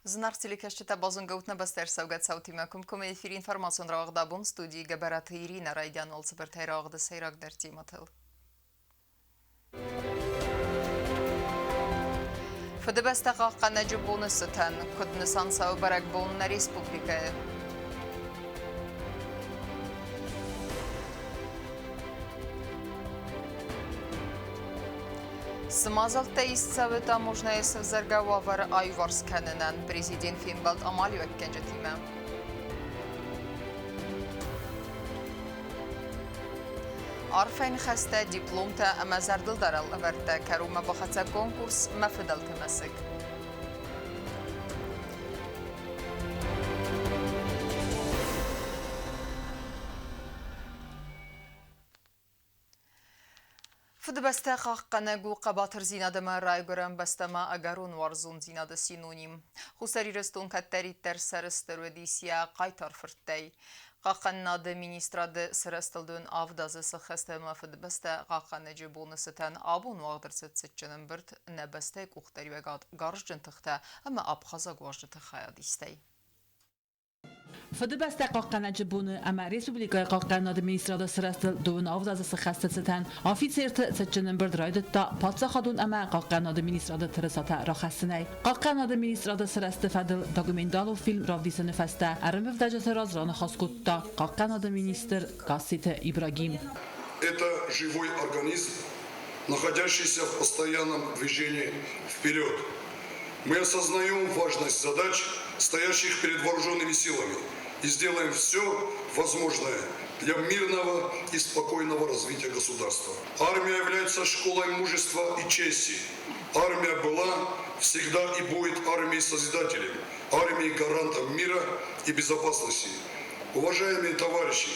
Знартиликешчета бозунгутна бастерсавгат саутимакум куме эфир информацион рағдабун студии габараты Ирина Райдян олцыбыртай рағды сайрак дартиматыл. Фыдыбаста қаққана жубуны сытан, күдні сансау барак болына республика. Смазалта истсавы таможная савзаргававар айварсканынан президент Фингалд амалю эккенжетиме. Арфайн хаста дипломта амазардыл дарал аварта карума бахаца конкурс мафидал тымасык. Фыдыбаста қаққана гуқа батыр зинадыма райгырам бастама агарун варзун зинады синоним. Хусари рыстун каттариттер сарыстыр өдейсия қайтар фырттай. Қаққаннады министрады сырыстылдың авдазы сықастыма фыдыбаста қаққаны жебуны сытан абун вағдыр сытсытчының бірд нәбастай қуқтари вегад гаржжынтықта, ама абхаза гуажжыты хаядистай. Фыдыбаста қаққана жібуны әмә республика қаққанады министрады сырастыл дуын авзазы сықастыцытан офицерті сәтчінің бірді райдытта патса қадун әмә қаққанады министрады тырысата рахасынай. Қаққанады министрады сырасты фадыл документалу фильм равдисыны фәсті әрімів дәжеті разраны хаскутта қаққанады министр Касситы Ибрагим. Это живой организм, находящийся в постоянном движении вперед. Мы осознаем важность задач, стоящих перед вооруженными силами, и сделаем все возможное для мирного и спокойного развития государства. Армия является школой мужества и чести. Армия была, всегда и будет армией-созидателем, армией-гарантом мира и безопасности. Уважаемые товарищи,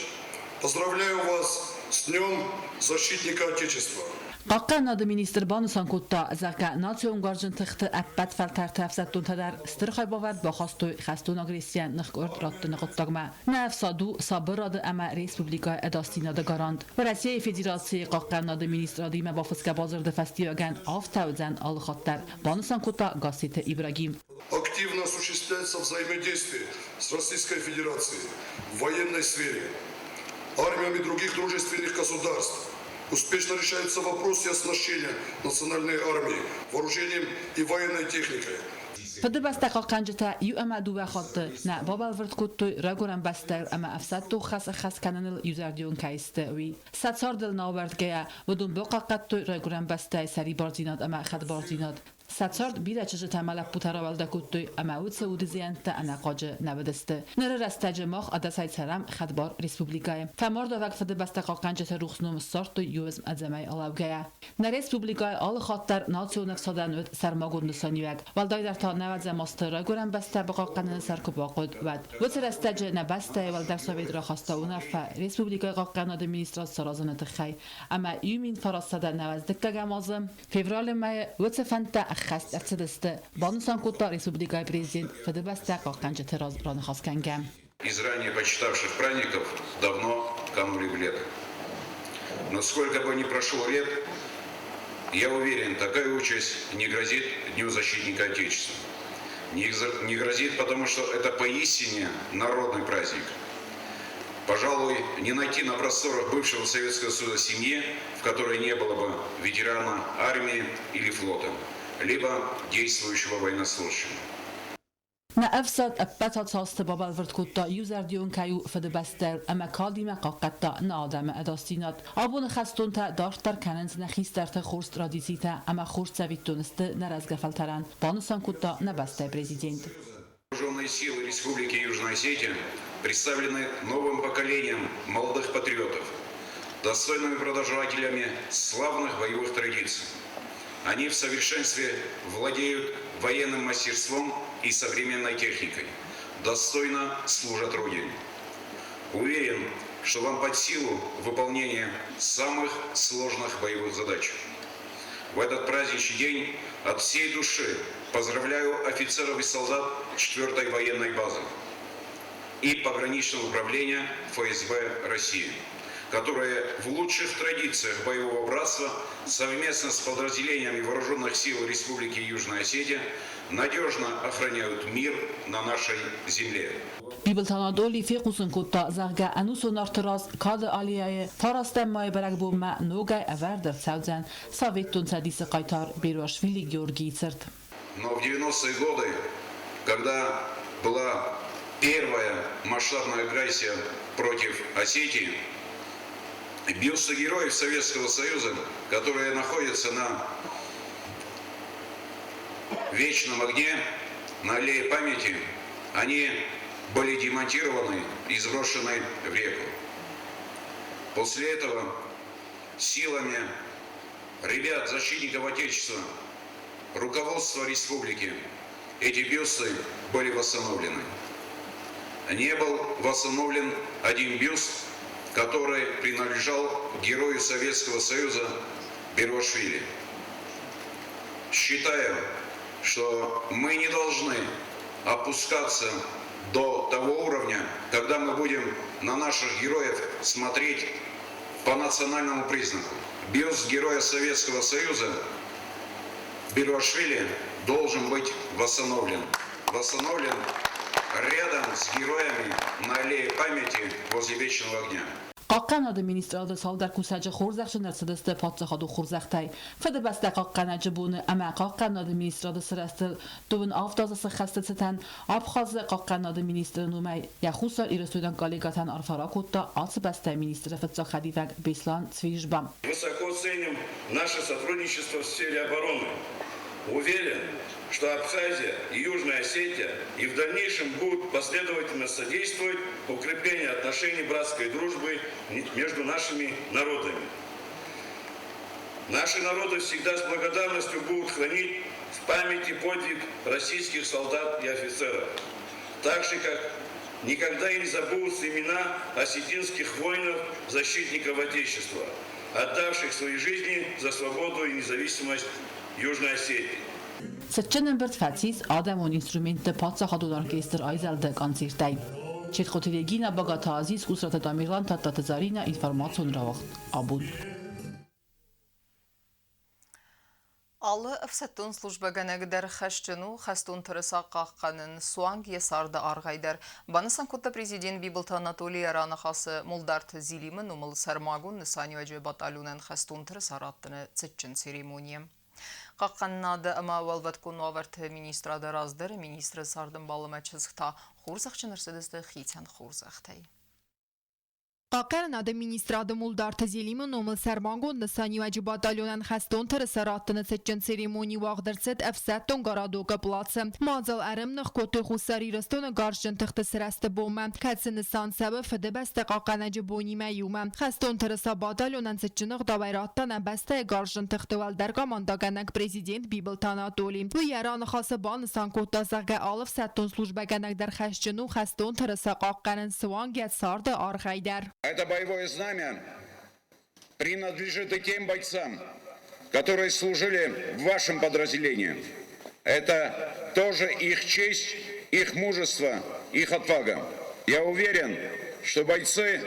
поздравляю вас с Днем Защитника Отечества. Қаққанады министр Банусан Кутта зака национ гаржынтықты әппәт фәлтәр тәфсәттун тәдәр стыр хайбавард бахастуй хастун агрессиян ныққырд раттыны құттағма. Нәф саду сабыр ады әмә республика әдастинады гарант. Россия Федерации қаққанады министр адыймә бафыска базырды фәстиоган автаудзан алықаттар. Банусан Кутта Касситы Ибрагим. Активно осуществляется взаимодействие с Российской Федерацией в военной сфере, армиями других дружественных государств. Успешно решаются вопросы оснащения национальной армии вооружением и военной техникой. Фыдыбаста қаққанжыта ю әмә дуа қадды на бабал вырткутты рагуран бастар әмә афсатту хас кананыл юзардион кайсты уи. Сатсардыл наувардгая вудун бо қаққатты рагуран бастай сари барзинад әмә хад барзинад. Сатсард بیره چه تملق بوترا ولده کودی اما او سعودی زیانت انا قاج نبودسته نر رستج ماخ عدسای سرم خدبار ریسپوبلیکای فمرد وقت بسته قاقنجت روخنوم سارت یوزم ازمای علاوگه نر ریسپوبلیکای آل خاطر ناتیونک سادنود سرماگون نسانیوگ ولدای در تا نود ماستر گرم بسته بقاقن سرکوباقود ود وقت رستج نبسته ولدر سوید را خواسته اون ف ریسپوبلیکای قاقناد مینیستر سرازن تخی اما یومین فرستاده نوزدک گمازم فوریه مای وقت فنت خست افسدسته Банусан Кутта республика президент Фыдыбаста қаққанчы тераз раны хаскангам. Из ранее почитавших праздников давно канули в лето. Но сколько бы ни прошло лет, я уверен, такая участь не грозит Дню Защитника Отечества. Не грозит, потому что это поистине народный праздник. Пожалуй, не найти на просторах бывшего Советского Союза семьи, в которой не было бы ветерана армии или флота, либо действующего военнослужащего. Na afsad appatat sast babal vertkutta yuzardion kayu fadbastel ama kadima qaqatta na adam adastinat abun khastunta dartar kanens na khistarta khurst radisita ama khurst savittunste на разгафалтаран Банусан Кутта на басте президент. Вооруженные силы Республики Южная Осетия представлены новым поколением молодых патриотов, достойными продолжателями славных боевых традиций. Они в совершенстве владеют военным мастерством и современной техникой, достойно служат Родине. Уверен, что вам под силу выполнение самых сложных боевых задач. В этот праздничный день от всей души поздравляю офицеров и солдат 4-й военной базы и пограничного управления ФСБ России. которые в лучших традициях боевого братства совместно с подразделениями вооруженных сил Республики Южная Осетия надежно охраняют мир на нашей земле. بیبلتانادولی فی قوسن کتا زغگه انوس و نارتراز کاد آلیای فارستم مای برگ بو ما نوگای اورد ساوزن ساویتون سدیس قایتار بیروشویلی گیورگی церт. Но в 90-е годы, когда была первая масштабная агрессия против Осетии, бюсты героев Советского Союза, которые находятся на вечном огне, на аллее памяти, они были демонтированы и сброшены в реку. После этого силами ребят, защитников Отечества, руководства республики, эти бюсты были восстановлены. Не был восстановлен один бюст, который принадлежал герою Советского Союза Берошвили. Считаю, что мы не должны опускаться до того уровня, когда мы будем на наших героев смотреть по национальному признаку. Бюст героя Советского Союза Берошвили должен быть восстановлен. Восстановлен рядом с героями на аллее памяти возле вечного огня. قاقنا د مینیستر سال در کوساج خورزخش نرسدست پاتخاد و خورزختای فد بسته قاقنا جبون اما قاقنا د مینیستر سرست دون آفتاز سخست ستن آبخاز قاقنا د مینیستر نومی یخوسال ایرستودن کالیگاتن آرفارا کوتا آس بسته مینیستر فتزا خدیفک بیسلان سویجبام. Высоко ценим наше сотрудничество в сфере обороны. Уверен, что Абхазия и Южная Осетия и в дальнейшем будут последовательно содействовать укреплению отношений братской дружбы между нашими народами. Наши народы всегда с благодарностью будут хранить в памяти подвиг российских солдат и офицеров, так же, как никогда не забудутся имена осетинских воинов, защитников Отечества, отдавших свои жизни за свободу и независимость Южной Осетии. Сеченен برد فتیس آدم و اینسترومنت پاتسا خادون ارکستر آیزل ده کانسیرتای. چیت خطیرگینا باگا تازیس خسرت دامیرلان تا تزارینا اینفرماسیون را وقت آبود. Алы أفسدتون служба гэнэгдэр хэшчыну хэстун тырыса қаққанын суанг есарды арғайдар. Банысан кутта президент Бибылта Анатолий Аранахасы Мулдарт Зилимын умыл сармагун нысани вәжі баталюнен хэстун тырыса раттыны цитчын церемония. Қаққаннады ама валваткун аварты министрады раздыр, министры сардын балыма чызықта хурзақчын ырсыдызды хитян хурзақтай. قاقرنا د مینیستراد مولدارت زیلیم نومل سرمانگون نسانی و جباتالیونن خستون ترسراتن سچن سریمونی واغدرست افسدتون گارادوگا پلاتسم مازل ارم نخکوت خوصاری رستون گارشن تخت سرست بومم کتس نسان سبب فده بست قاقنا جبونی میومم خستون ترسا باتالیونن سچنق داویراتن بسته گارشن تخت والدرگا مانداگنک پریزیدنت بیبلتان آتولیم و یران خاص با نسان کوتا زغه آلف ستون سلوجبگنک در خشچنو خستون ترسا قاقرن سوانگیت سارد آرخیدر. Это боевое знамя принадлежит и тем бойцам, которые служили в вашем подразделении. Это тоже их честь, их мужество, их отвага. Я уверен, что бойцы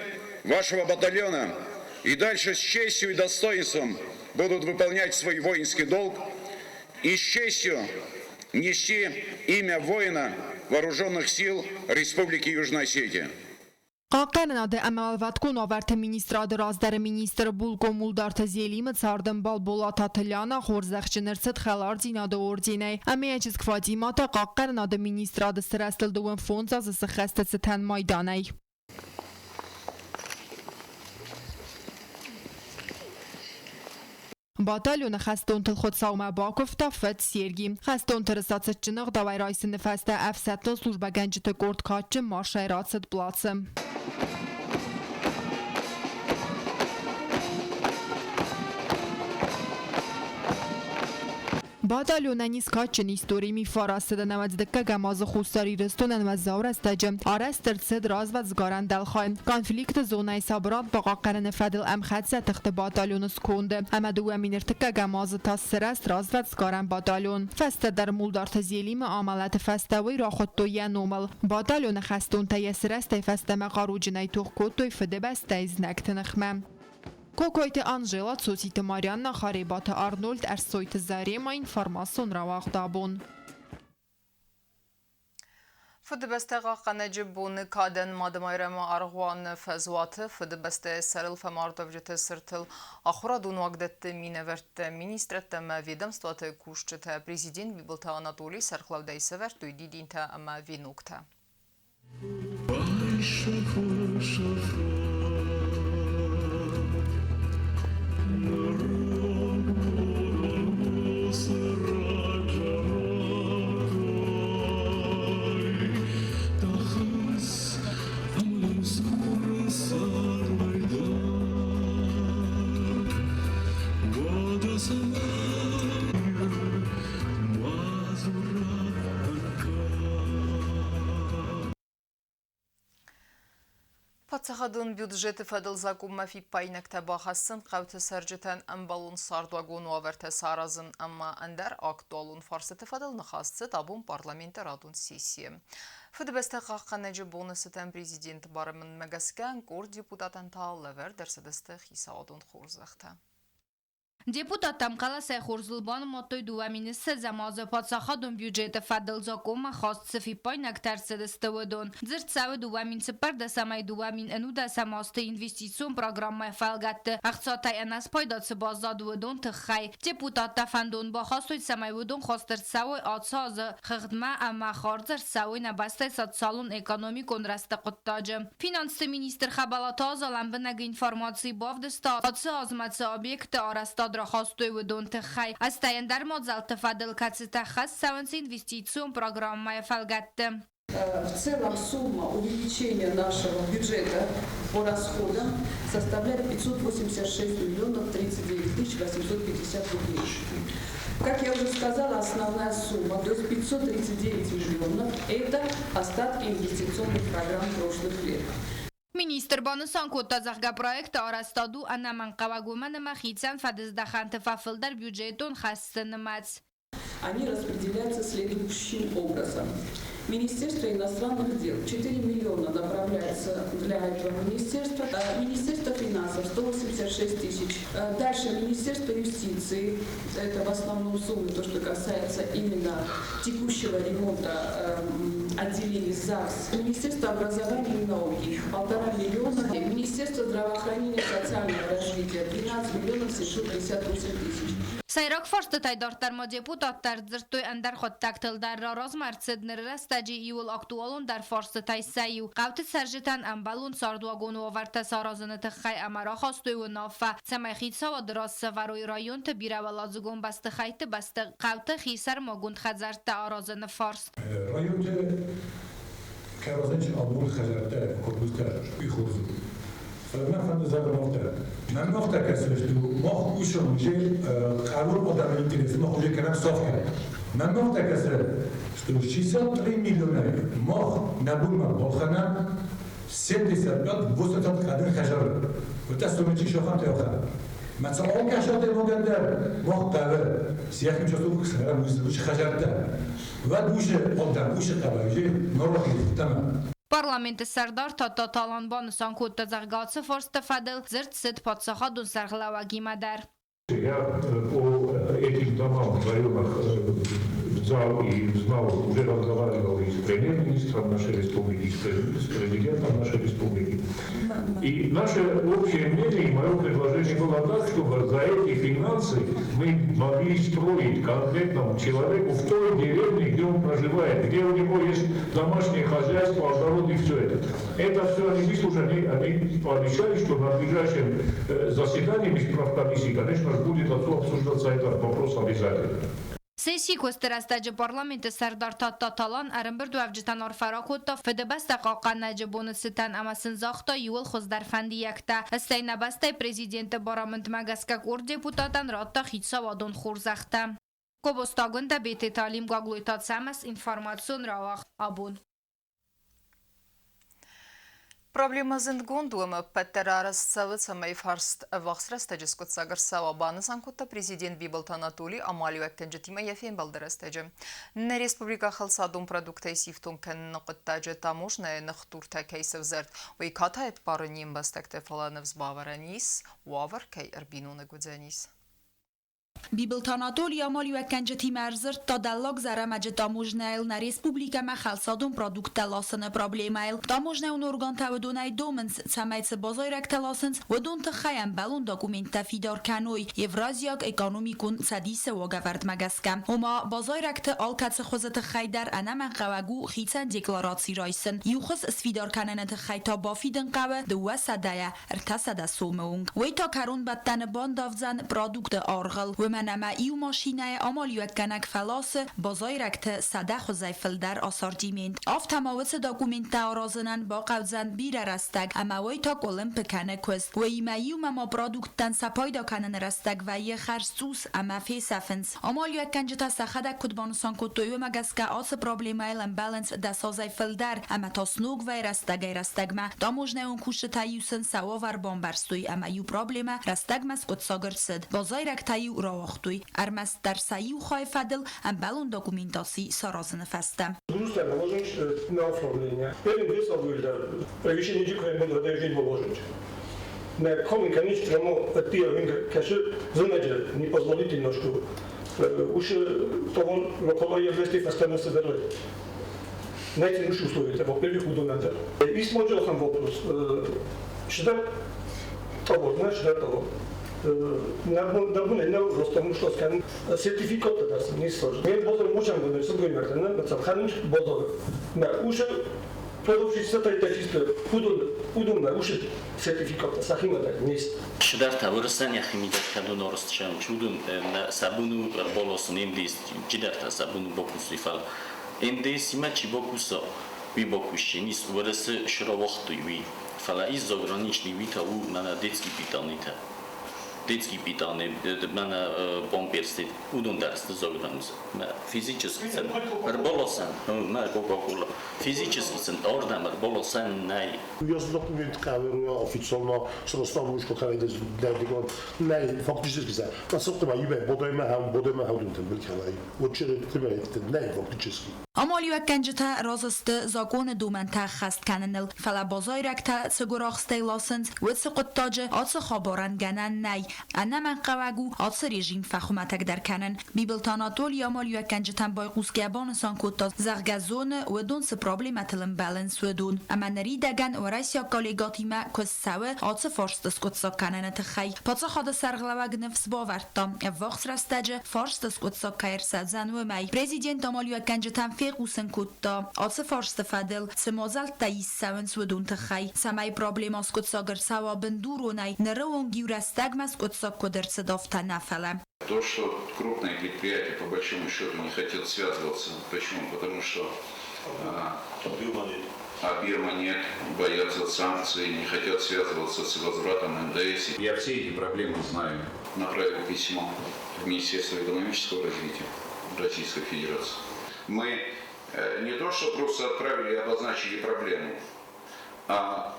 вашего батальона и дальше с честью и достоинством будут выполнять свой воинский долг и с честью нести имя воина Вооруженных сил Республики Южная Осетия. قاقرنا ده امالواتکون آورت مینیستراد رازدر مینیستر بولگو مولدارت زیلیم تاردن بال بولا تاتلیانا خورزخش نرسد خلار زینا ده اوردینه امیه چیز کفادیماتا قاقرنا ده مینیستراد سرستل دوون فونز از سخست ستن مایدانه. باتالیون خستون تل خود ساومه باکفتا فت سیرگیم خستون ترسات سچنق داوی رایس نفسته افسدتون سلوجبه گنجت گرد کاچم مارشه راتست بلاتسم. Badalyonanis kaçın istorimi farasıda navazdıkka gamazı xustari rıstonan ve zavrastacım. Arastır sıd raz ve zgaran delxayn. Konflikt zonay sabrat baqaqarın fedil emxadse tıxtı batalyonus kondu. Ama دوامین ارتکا گماز تا سرست راز و زگارن باتالون فست در مولدار تزیلیم عملت فستوی را خود توی نومل باتالون خستون تا سرست فست مقارو جنای توخ کتوی فده بست از نکت نخمه کوکویت آنجلا سوسیت ماریان خریبات آرنولد ارسویت زاری ما اینفارماسون را واقع فدبسته قنجب بون کادن مادمایرم ارغوان فزوات فدبسته سرل فماردوجت سرتل آخرا دون وقت مینورت مینیسترت ما ведомствот кушчет президент Бибилта Анатолий Сархлавдай севертуй дидинта ама винукта. Пацахадун бюджеты федел закумма фи пайнак табахасын қавты саржетен амбалун сардуагун уаверте саразын амма андер актуалун фарсеты федел нахасцы табун парламенте радун сессия. Федебесте қаққанеджі бонусытен президент барымын мәгаскен кор депутатан тааллавер дерседесте хисаадун хурзахта. Депутатам қаласай Хурзулбан мотой дуамини сезамазы подсахадун бюджеты фадл закума хаст цифи пайнак терседестоводон. Зырцавы дуамин сыпарда самай дуамин энуда самасты инвестицион программай фалгатты. Ахцатай энас пайдатсы базадуодон тыхай. Депутатта фандон бахастуй самай водон хастырцавой атсазы хыгдма ама харзырцавой набастай сатсалун экономикон расты құттажы. Финансты министр хабалата азаламбынаг информации бавдыста атсы азматсы объекты арастад خواستوی و دون تخی از تاین در مدزل تفادل کسی تخص سوانس инвестицион программой фалгатты. В целом сумма увеличения нашего бюджета по расходам составляет 586 миллионов 39 тысяч 850 рублей. Как я уже сказала, основная сумма, то есть 539 миллионов, это остатки инвестиционных программ прошлых лет. Министр Банусан Коттазахга проекта арастаду анаман кавагуман махицан фадыздаханты фафылдар бюджетон хастынымац. Они распределяются следующим образом. Министерство иностранных дел 4 миллиона направляется для этого министерства. Министерство финансов 186 тысяч. Дальше Министерство юстиции. Это в основном суммы, то, что касается именно текущего ремонта отделений ЗАГС. Министерство образования и науки 1,5 миллиона. Министерство здравоохранения и социального развития 12 миллионов 758 тысяч. Сайрак форсты тайдартарма депутаттар зыртой андар хоттактыл дар размарцыдныр растаджи иул актуалун дар форсты тайсаю. Қавты саржитан амбалун сардуагун варта саразыны тыхай амара хастой у нафа. Самай хитса ва драсса варуй район табира ва лазугун басты хайты басты қавты хисар магунд хазарта аразыны форст. Районте каразанч абун хазарта корбустар ихурзу. من فهم زبان‌ها من وقتی که سرشتو ما خوشم میشه قرار آدمی اینترنتی ما خوشی کنم صاف کنم من وقتی که سرشتو 603 میلیونه ما نبودم با خانم 300 بیاد وسط قدر خشر و دستم چی شوخم تا آخر مثلا آن کشات مقدر ما قبل سیاه میشه تو خسرم وش خشرته و دوش آدم وش قبایجی نراحتی تمام Парламенты сардар тата таланбан санкутта заргацы форста фадел зырцит подсахадун сарглаваги мадар. Я по этим домам в районах знал и знал, уже разговаривал и с премьер-министром нашей республики, и с президентом нашей республики. И наше общее мнение, мое предложение было так, чтобы за эти финансы мы могли строить конкретному человеку в той деревне, где он проживает, где у него есть домашнее хозяйство, огород и все это. Это все они выслушали, они пообещали, что на ближайшем заседании исправкомиссии, конечно же, будет обсуждаться этот вопрос обязательно. Сессии костерастаджи парламенты сардар татта талан арымбир дуавжитан арфаракутта федебаста қаққанаджи бонуситан амасын захта юл хоздар фандиякта. Астайна бастай президенті барамент магаскак ор депутатан ратта хитса вадон хурзахта. Կոբոստագուն դաբետի տալիմ գագլույտացամս ինվարմացիոն ռավախ աբուն։ Проблема зиндгондуема петтерарас савыцама и фарст вахсрастеджи скотсагарсава банысанкутта президент Бибалт Анатолий Амалию эккенджетима яфен балдырастеджи. На республика халсадум продукта и сифтун кен нақыттаджи таможная нахтурта кейсов зерт. Уиката эт парыним бастекте фаланывс баваранис, уавар кей эрбинуны гудзанис. Бибалт Анатолий Амалию эккенджети мерзерт та даллаг зарамаджи таможняйл на республика ма халсадум продукта ласына проблемайл. Таможняун орган тавдунай доменс цамайцы базайрак таласынс вадун тахаям балун документа фидар каной Евразияк экономикун садисе вагавард магаскам. Ома базайрак та алкац خوزت خیدر انم قوگو خیتن دیکلاراتسی رایسن یوخس اسفیدار کننت خیتا بافیدن قوه دو صدایه ارتصد سومونگ وی تا کرون بدتن باندافزن پرادوکت آرغل و منما ایو ماشینه آمالیوت کنک فلاس بازایرکت صده خوزیفل در آسارجیمند آف تماوت داکومنت آرازنن با قوزن بیر رستگ اما وی تا کلم پکنه کست و ایمایو مما پرادوکتن سپایدا کنن رستگ و یه خرسوس اما فی سفنس آمالیوت کنجتا سخدک کدبانسان کتویو مگسکه آس پرابلیمایل امبالنس دسازیفل در اما تا سنوگ و رستگای رستگمه داموجنه اون کوشت تایوسن سواور بامبرستوی اما یو پرابلیمه رستگمس کت ساگرسد بازایرک تایو راوختوی ارمست در سایو خواهی فدل امبالون داکومنتاسی سارازن фастам. Грустно положить на оформление. Первым высылку для превышения дикой молодежи положить. На коми конечно прямо отпил каши знаете не позволительно что уж того около еврейских фастам собирали. На эти условия это во-первых удобно. И смотрел сам вопрос. Что того, знаешь, того. Набуне просто что скан сертификат да не сложно. Я бозор можем да все говорим, да, на ханич бозор. На уже продукция это чисто удобно, уже сертификат сахима да не есть. Шудар таврстан я химидат кадон орстчан чудун на сабуну болосын эмдес жидарта сабуну бокусифал. Эмдес има чибокусо ви бокушенис вырысы шировохтуй ви. Фала из заграничный витау на детский питанита. Детский питание, mana помперстит, удон дарст загранус. Физически сан, арболосан, на Coca-Cola. Физически сан, ордам арболосан най. Я с документ каверу официально с Ростову что кайдес дадигон най фактически сан. Насоктма юбе бодайма хавдунтен билкалай. Очередь тибет най фактически. Амалию эккенджета разаст закон دومنتخ خست کننل فلا بازایرکتا سگراخستی لاسنز وڅ قطاجه آڅ خبران گنن نی انا من قواگو آڅ رژیم فخومتک در کنن بیبلت آناتولی امالیو эккенджетن بای قوسگیبان سان کوتا زغگزون و دون س پرابلماتلن بالانس و دون اما نری دگن و راسیا کالیگاتیما کس سوه آڅ فارست سکوتسا کنن تخی پاڅ خاد سرغلوگ نفس باورتا وقت رستجه فارست سکوتسا کایر سازن و می پرزیدنت امالیو эккенджетن فیقوسن کوتا آڅ فارست فدل سمازل تایس سونس و دون تخی سمای پرابلم سکوتسا گرسوا بندورو نی نرون گیورستگ скотса кодерца дофта нафала. То, что крупные предприятия по большому счету не хотят связываться. Почему? Потому что Бирма нет, боятся санкций, не хотят связываться с возвратом НДС. Я все эти проблемы знаю. Направил письмо в Министерство экономического развития Российской Федерации. Мы не то, что просто отправили и обозначили проблему, а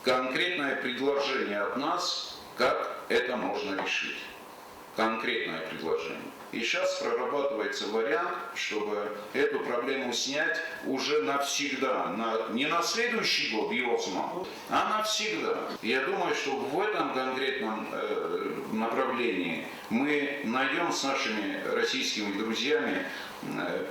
конкретное предложение от нас, как это можно решить. Конкретное предложение. И сейчас прорабатывается вариант, чтобы эту проблему снять уже навсегда. Не на следующий год, а навсегда. Я думаю, что в этом конкретном направлении мы найдем с нашими российскими друзьями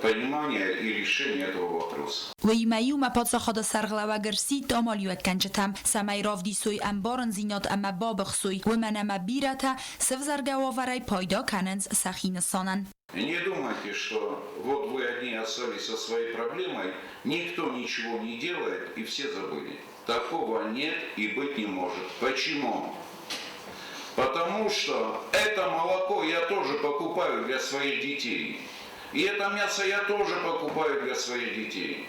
понимание и решение этого вопроса. ویمایو مپاس خود سرغلوا گرسی تامالیو کنجتم سمای رافدی سوی انبارن زینات اما بابخ سوی و منما بیرتا سفزرگوا ورای پایدا کننز سخین سانن. Не думайте, что вот вы одни остались со своей проблемой, никто ничего не делает и все забыли. Такого нет и быть не может. Почему? Потому что это молоко я тоже покупаю для своих детей. И это мясо я тоже покупаю для своих детей.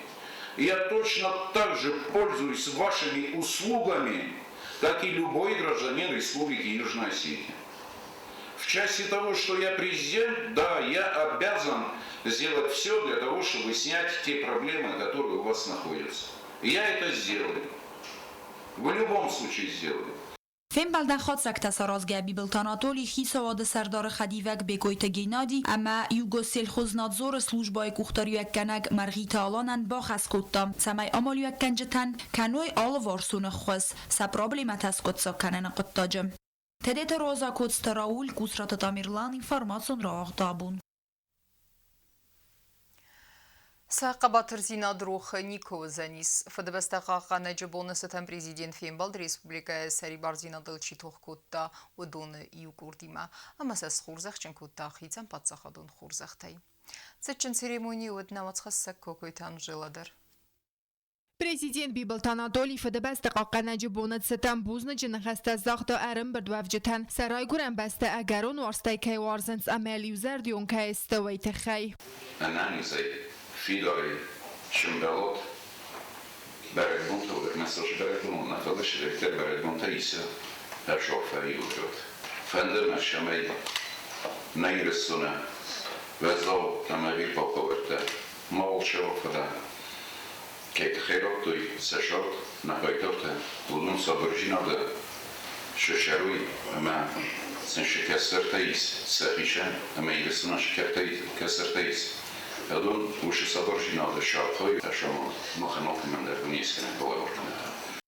И я точно так же пользуюсь вашими услугами, как и любой гражданин Республики Южная Осетия. В В части того, что я президент, да, я обязан сделать все для того, чтобы снять те проблемы, которые у вас находятся. Я это сделаю. В любом случае сделаю. فیم بلدن خود سکت سرازگه بیبلتاناتولی خیسواد سردار خدیوک بگویت گینادی اما یوگوسیل خوزنادزور سلوجبای کوختاریوک کنگ مرغیت آلانن باخ از کتام سمای آمالیوک کنجتن کنوی آل وارسون خوز سا پرابلیمت از کتسا کنن قطاجم تدیت روزا کتست راول کسرات تامیرلان اینفارماسون را آغدابون Сақабатыр зинадрух Нико Занис, фадабастаqa нажибоны сатан президент Фембалд Республика Сарибар зинадыл читох кутта удоны юкурдима, амасас хурзахчен кутта хицан патсахадун хурзахтай. Цечен церемонии уднавацхассак кокойтан жиладар. Президент Библтанатоли фадабастаqa нажибоны сатан бузны джинахаста захта арым бирдвавджитан сарай гуран баста агарон варстай кай варзанс амел юзер дион кай استويت خي. Fidari Şimbalot Beredmonta och Mässars Beredmon att det skräckte Beredmonta isa här sjofar gjort. Fänder med Shamay Nejresuna Vezal när vi på kortet Mål sjofar Kate Herot och Sashot na Hoytorte Budun Saborginade Shesharui ama sen şekerterteyiz Sahishan ama Nejresuna şekerterteyiz Adun uși saborginade șapăi, așa mă hănocăm de buniscene pe oricum.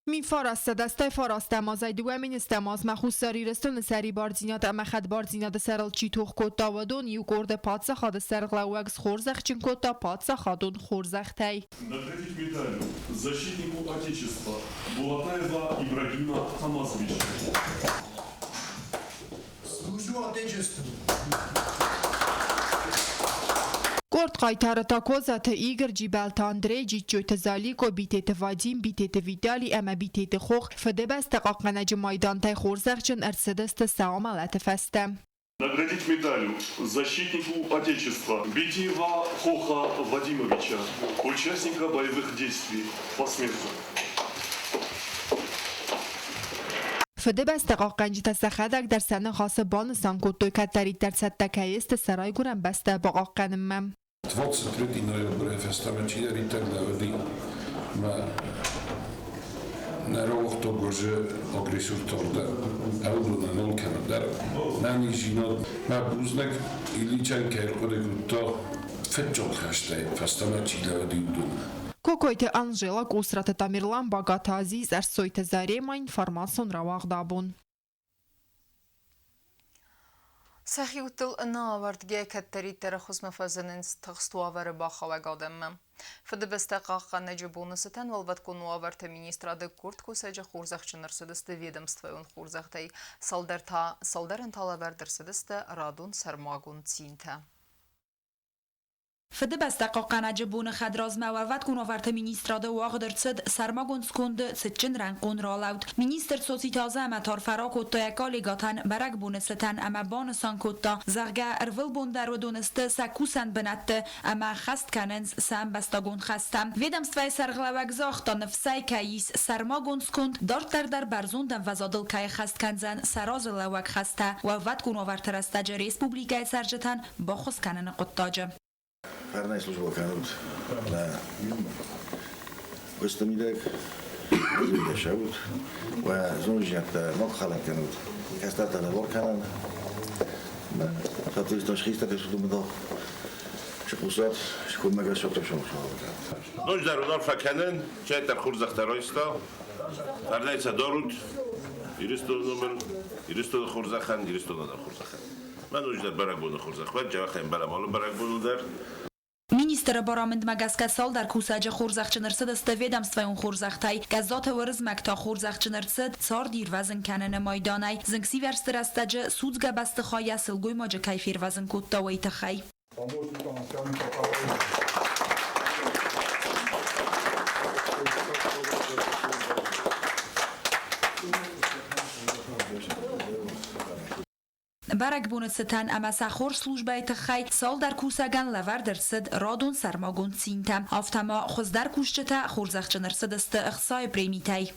می فارست دسته فارست مازای دوامین استماز مخصوصی رستون سری بارزینات اما خد بارزینات سرل چی توخ کتا و دون یو گرده پادسا خاد سرقل وگز خورزخ چین کتا پادسا خادون خورزخ تای. Наградить медалью защитнику Отечества Булатаева Ибрагима Хамазовича. Служу Отечеству. Корт قایتر تا کوزات ایگر جیبل تاندری جیچوت زالیکو بیتیت وادیم بیتیت ویدالی اما بیتیت خوخ فده بست قاقنج مایدان تای خورزخچن ارسدست سامالت فستم. Наградить медалью защитнику Отечества Битиева Хоха Владимировича, участника боевых действий посмертно. فده بست قاقنج تسخدک در سنه خاص بانسان کتوی کتری در ستکایست سرای گرم بسته با قاقنمم. 23. ноября фестамечи ритагlavdi ma narohto goje agresor torda auduna non kanadar mani jinod ma buznak ilichan kerkode gutta fetjol khashte festamachi lavdi udun کوکویت آنژلا گوسرات تامیرلان باگات عزیز ارسویت زاری ما اینفارماسون را واقدابون. سخیوتل ناوردگی کتری ترخص مفازنین تخستوار باخا و قادم. فدبستقاق نجبون ستن والبد کن ناورت مینیستراد کورد کوسج خورزخچ نرسدست ویدمست اون خورزختی سالدرن طالبر درسدست رادون سرماگون تینته. فده بستقا قنجبون خدراز موود کن آورت مینیستراد واقع صد سرماگون سکند سچن رنگون را لود مینیستر سوسی تازه اما تارفرا کتا یکا لگاتن برک بون ستن اما بانسان کتا زغگه ارول بون در و دونسته سکوسن بنته اما خست کننز سم بستگون خستم ویدمستوی سرغلوک زاختا نفسای کهیس سرماگون سکند دارتر در برزوندن وزادل که خست کنزن سراز لوک خسته و ود کن آورت رستج ریسپوبلیکای سرجتن با خست کنن قطاجه Parnai služba kanut na questo middag mi شود و زوجت نقخلا kanut كاستات lavor kanan ma خاطر تشخيص تكشف مضاف شخصات شكون ما قالش شكرا نوج در اونار فکنن چه در خورز اخترایستا فرنایت دارود ایرستو نومن ایرستو خورزخن ایرستو ندار خورزخن من نوج در برگ بونه خورزخ و جا خیم برم حالا برگ بونه در Министр барамند магазкасал дар кусаҷа хурзахчинарсидасте ведомствоюн хурзахтай газот варзмак та хурзахчинарсид цар дирвазн канана майдонай зингси верстирастаҷа судга бастихоя силгуй моҷа кайфирвазн куттавайтахай برگ بونه ستن اما سخور سلوجبای تخی سال در کوسگن لور درصد رادون سرماگون سینتم آفتما خوز در کوشچتا خورزخچنرصد است اخصای پریمیتای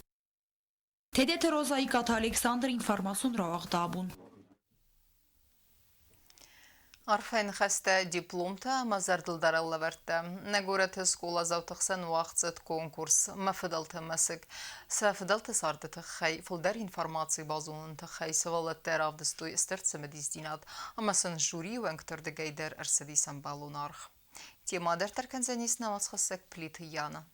تدیت روزایی کات الکساندر اینفارماسون را آغدابون عرفين خسته دبلومته ما زردل در اللورته نگورت سکولا زوتخسن وقت کنکورس ما فضلت مسك سفضلت صارت خي فلدر انفرماتي بازون تخي سوالت تراف دستوي استرت سمديز دينات اما سن جوري وانكتر دقيدر ارسدي سنبالونارخ تيما در تركنزانيس نواز خسك بليتيانا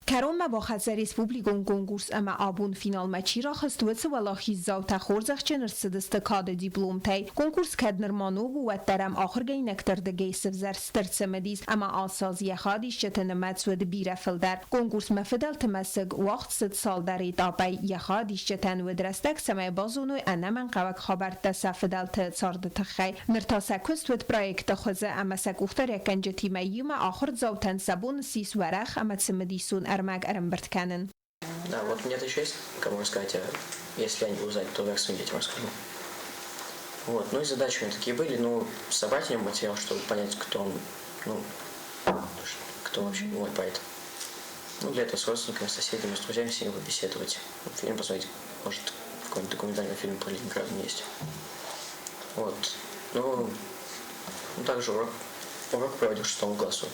Karoma با خزر ریسپوبلیکون کنکورس اما آبون فینال مچی را خستوت ولاخی زاوتا خورزخ چنر سدست کاد دیپلوم تی کنکورس کدنر مانو بو درم آخر گی نکتر دگی سفزر سترت سمدیز اما آسازی خادیش چتن مدسود بیرفل در کنکورس مفدل تمسگ وقت 6 سال در ایتابی یخادیش چتن و درستک سمای بازونوی انمن قوک خبرت سفدل تصارد تخی نرتا سکوست ود پرویکت خوزه اما سکوختر یکنجتی میوم آخر زاوتن سبون سیس ورخ اما سمدیسون Да, вот мне-то еще есть, кому рассказать, если я не буду знать, то я своим детям расскажу. Вот, ну и задачи у меня такие были, ну, собрать им материал, чтобы понять, кто он, ну, кто вообще мой поэт. Ну, для этого с родственниками, с соседями, с друзьями с ними побеседовать. Фильм посмотреть, может, какой-нибудь документальный фильм про Ленинград есть. Вот, ну также урок проводил в 6 классу.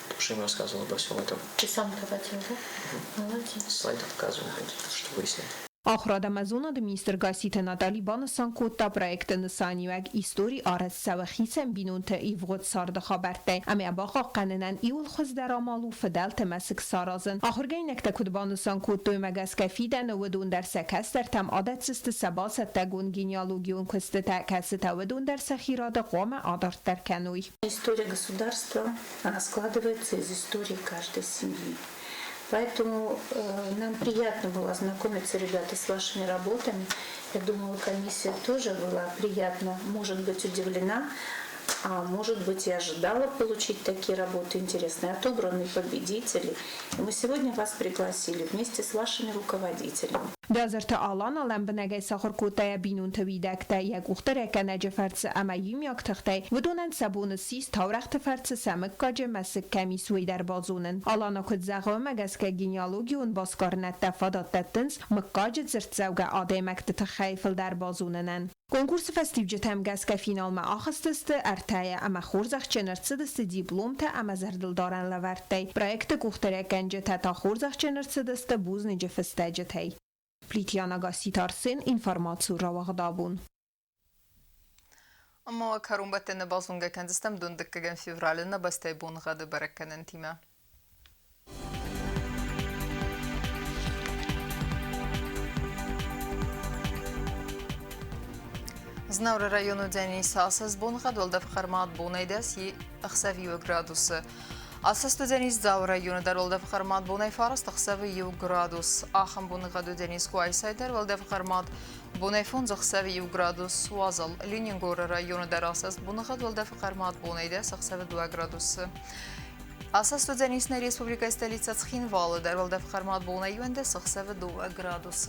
Потому что им рассказывал обо всем этом. Ты сам проводил, да? Молодец. Слайд показывал, что выяснил. آخر مزون د میستر گاسیت ناتالی بانسان کوتا پروژه نسانی و ایستوری آرز سوخیسم بینون تا ایوغد سارد خبرته اما باقا قننن ایول خوز در آمالو فدل تمسک سارازن آخر گی نکتا کد بانسان کوتوی مگس کفیدن ودون در سکس در تم عادت سست سباست تگون گینیالوگیون کست تا کست ودون در سخیراد قوم آدارت در کنوی. История государства, она складывается из истории каждой семьи. Поэтому нам приятно было ознакомиться, ребята, с вашими работами. Я думаю, комиссия тоже была приятно, может быть, удивлена, а может быть, и ожидала получить такие работы интересные, отобранные победители. И мы сегодня вас пригласили вместе с вашими руководителями. دازرت آلان آلم بنگه ساخر کوتای بینون تویدکتا یک اختر کنج فرس اما یم یک تخته و دونن سبون سیست تاورخت فرس سمک کاج مسک کمی سوی در بازونن آلانا کد زغا مگس که گینیالوگیون باسکار نتفادات تتنز مکاج زرت زوگه آده مکت تخیفل در بازوننن. کنکورس فستیو جتم گس که فینال ما آخستست ارتای اما خورزخ چنرسدست دیپلوم تا اما زردل دارن لورتی پروژه کوختر کنج تا خورزخ چنرسدست بوز نجفسته جتی. پلیتیانا گاسیتارسن اینفرماتسو را وغدابون. اما کارون بتن بازونگه کندستم دون دکگن فیورال نبسته بون غد برکنن تیمه. زنور رایونو دنی ساسس بون غد ولد فخرمات بونیدس ی اخسوی گرادوس. اساس دنیز زاور رایون در ولد فخرمات بونی فارس اخسوی گرادوس. آخم بون غد دنیز کوایسای در ولد فخرمات بونی فونز اخسوی گرادوس وازل. لینینگور رایون در اساس بون غد ولد فخرمات بونیدس اخسوی 2 گرادوس. اساس دنیز نری республика столица Цхинвал در ولد فخرمات بونی یوندس اخسوی 2 گرادوس.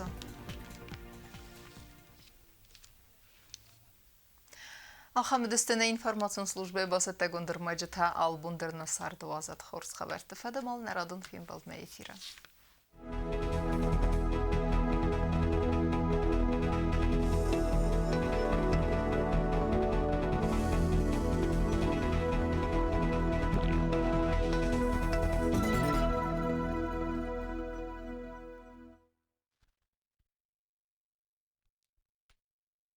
آخام دستن اینفرماسیون службе баста гондер маджата албундер на сардуазат хорс хабар тфада мал нарадун фим балд на эфира.